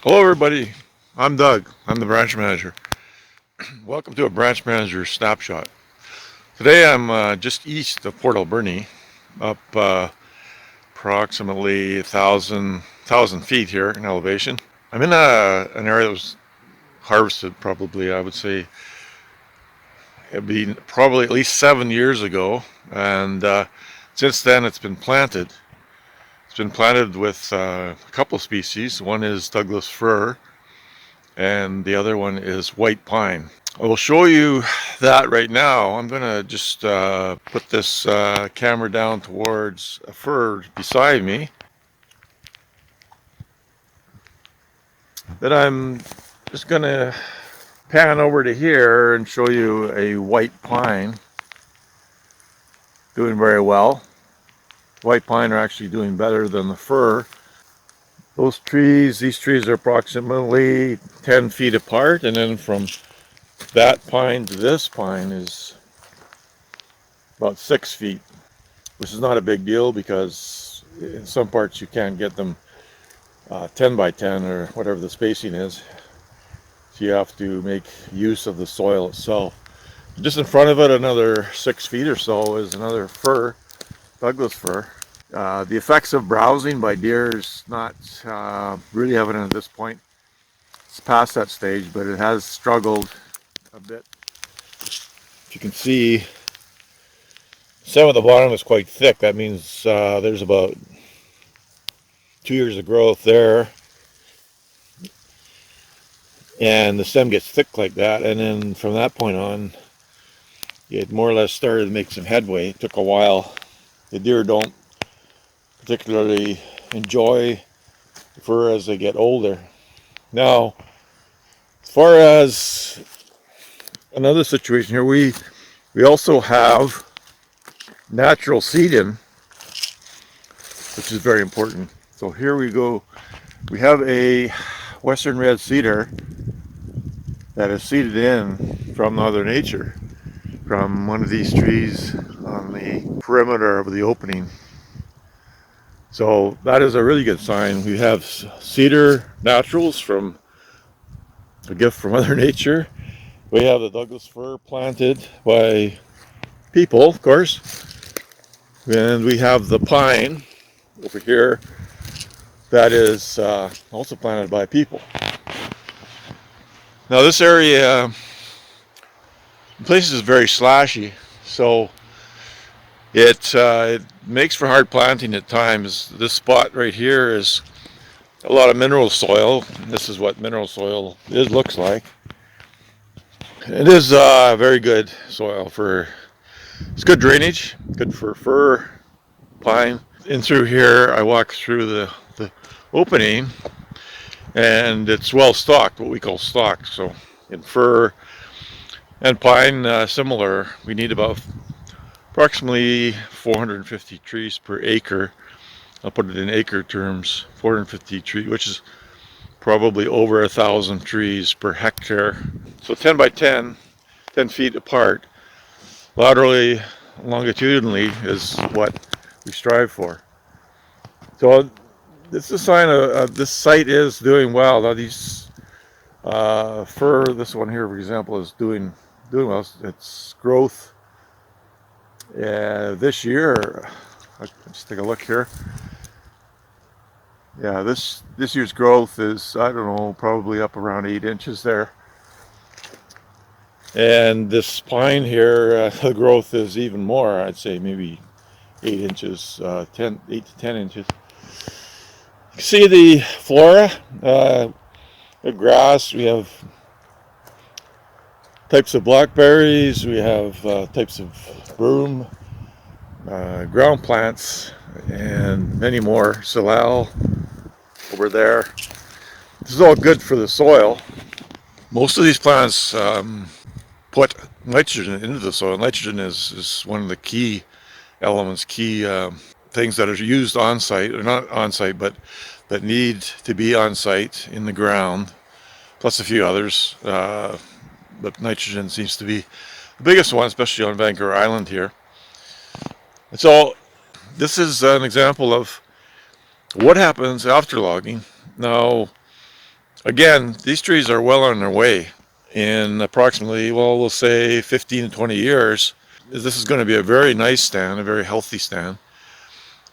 Hello everybody, I'm Doug. I'm the branch manager. Welcome to a branch manager snapshot. Today I'm just east of Port Alberni, up approximately 1,000 feet here in elevation. I'm in an area that was harvested probably, I would say, it'd be probably at least 7 years ago, and since then it's been planted. It's been planted with a couple of species. One is Douglas fir, and the other one is white pine. I will show you that right now. I'm going to just put this camera down towards a fir beside me. Then I'm just going to pan over to here and show you a white pine doing very well. White pine are actually doing better than the fir. These trees are approximately 10 feet apart, and then from that pine to this pine is about 6 feet, which is not a big deal because in some parts you can't get them 10 by 10 or whatever the spacing is. So you have to make use of the soil itself. Just in front of it, another 6 feet or so, is another fir, Douglas fir. The effects of browsing by deer is not really evident at this point. It's past that stage, but it has struggled a bit. If you can see, some of the bottom is quite thick. That means there's about 2 years of growth there, and the stem gets thick like that, and then from that point on it more or less started to make some headway. It took a while. The deer don't particularly enjoy the fur as they get older. Now, as far as another situation here, we also have natural seed-in, which is very important. So here we go. We have a western red cedar that is seeded in from Mother Nature, from one of these trees on the perimeter of the opening. So that is a really good sign. We have cedar naturals from a gift from Mother Nature. We have the Douglas fir planted by people, of course. And we have the pine over here that is also planted by people. Now this area, the place is very slashy, so it makes for hard planting at times. This spot right here is a lot of mineral soil. This is what mineral soil looks like. It is very good soil it's good drainage, good for fir, pine. In through here, I walk through the opening, and it's well stocked, what we call stocked. So in fir and pine, similar, we need about approximately 450 trees per acre. I'll put it in acre terms, 450 trees, which is probably over 1,000 trees per hectare. So 10 by 10, 10 feet apart, laterally, longitudinally is what we strive for. So this is a sign of this site is doing well. Now these fir, this one here, for example, is doing well. Its growth this year, let's take a look here. Yeah, this year's growth is, I don't know, probably up around 8 inches there. And this pine here, the growth is even more. I'd say maybe 8 inches, 8 to 10 inches. You can see the flora, the grass. We have types of blackberries. We have types of broom, ground plants, and many more. Salal over there. This is all good for the soil. Most of these plants put nitrogen into the soil. Nitrogen is one of the key elements, things that are used on site, or not on site, but that need to be on site in the ground, plus a few others. But nitrogen seems to be the biggest one, especially on Vancouver Island here. And so this is an example of what happens after logging. Now, Again, these trees are well on their way. In approximately, well, we'll say 15 to 20 years, this is going to be a very nice stand, a very healthy stand.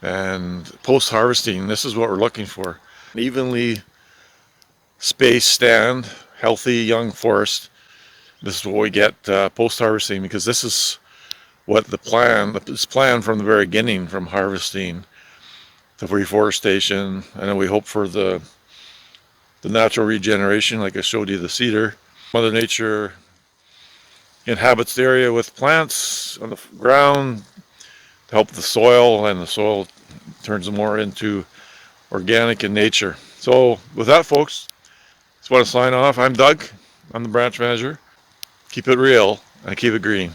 And post-harvesting, this is what we're looking for. An evenly spaced stand, healthy young forest. This is what we get post-harvesting, because this is what the plan is planned from the very beginning, from harvesting to reforestation. And then we hope for the natural regeneration, like I showed you the cedar. Mother Nature inhabits the area with plants on the ground to help the soil, and the soil turns more into organic in nature. So with that, folks, just want to sign off. I'm Doug. I'm the branch manager. Keep it real and keep it green.